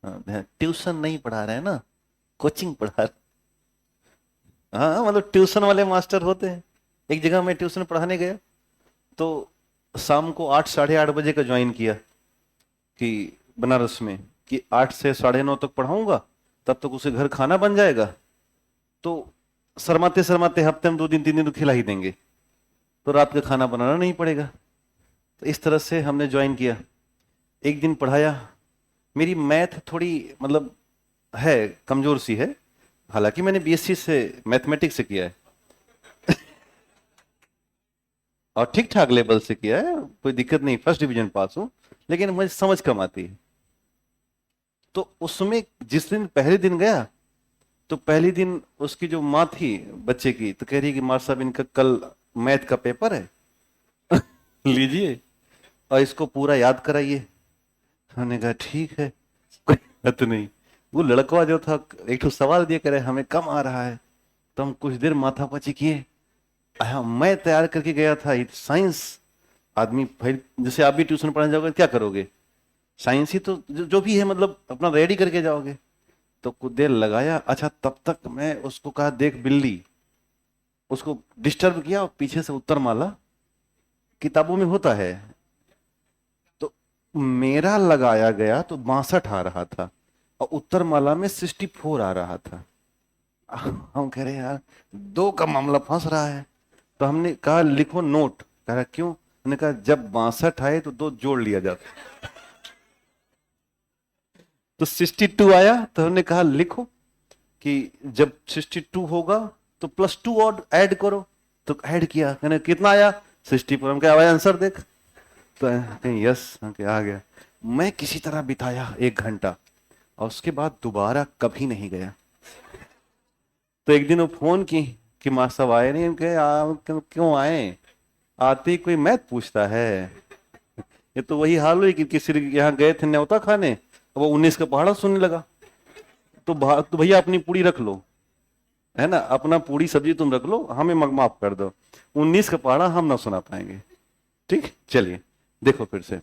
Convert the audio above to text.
Tuition नहीं पढ़ा रहे हैं ना, कोचिंग पढ़ा रहे। हाँ मतलब ट्यूशन वाले मास्टर होते हैं। एक जगह मैं ट्यूशन पढ़ाने गया, तो शाम को 8 साढ़े 8 बजे का ज्वाइन किया कि बनारस में, कि 8 से 9:30 तक पढ़ाऊंगा, तब तक उसे घर खाना बन जाएगा। तो शर्माते शर्माते हफ्ते में 2 दिन 3 दिन तो खिला ही देंगे, तो रात का खाना बनाना नहीं पड़ेगा। तो इस तरह से हमने ज्वाइन किया। एक दिन पढ़ाया। मेरी मैथ थोड़ी मतलब है, कमजोर सी है। हालांकि मैंने बीएससी से मैथमेटिक्स से किया है, और ठीक ठाक लेवल से किया है, कोई दिक्कत नहीं, फर्स्ट डिवीजन पास हूं। लेकिन मुझे समझ कम आती है। तो उसमें जिस दिन पहले दिन गया, तो पहली दिन उसकी जो माँ थी बच्चे की, तो कह रही कि मार साहब इनका कल मैथ का पेपर है, लीजिए और इसको पूरा याद कराइए। हमने कहा ठीक है, कोई बात नहीं। वो लड़का जो था, एक तो सवाल दिया करे हमें कम आ रहा है, तो हम कुछ देर माथापच्ची किए। हाँ, मैं तैयार करके गया था साइंस। आदमी फिर जैसे आप भी ट्यूशन पढ़ने जाओगे क्या करोगे, साइंस ही तो जो भी है मतलब अपना रेडी करके जाओगे। तो कुछ देर लगाया। अच्छा, तब तक मैं उसको कहा देख बिल्ली, उसको डिस्टर्ब किया, और पीछे से उत्तर माला किताबों में होता है, तो मेरा लगाया गया तो 62 आ रहा था, और उत्तर माला में 64 आ रहा था। हम कह रहे यार, दो का मामला फंस रहा है। तो हमने कहा लिखो नोट। कह रहा क्यों? हमने कहा जब 62 आए तो दो जोड़ लिया जाता। तो 62 आया, तो हमने कहा लिखो कि जब 62 होगा तो +2 और ऐड करो। तो ऐड किया, मैंने कितना आया? 64। हम क्या आया आंसर देख? तो कहीं यस, हम क्या आ गया। मैं किसी तरह बिताया 1 घंटा, और उसके बाद दोबारा कभी नहीं गया। तो एक दिन वो फोन की कि मास्टर साहब आए नहीं। उनके क्यों आए? आते ही कोई मैथ पूछता है? ये तो वही हाल हुई कि किसी यहाँ गए थे न्योता खाने, वो 19 का पहाड़ा सुनने लगा। तो भैया अपनी पूरी रख लो, है ना, अपना पूरी सब्जी तुम रख लो, हमें माफ कर दो, 19 का पहाड़ा हम ना सुना पाएंगे। ठीक, चलिए देखो फिर से।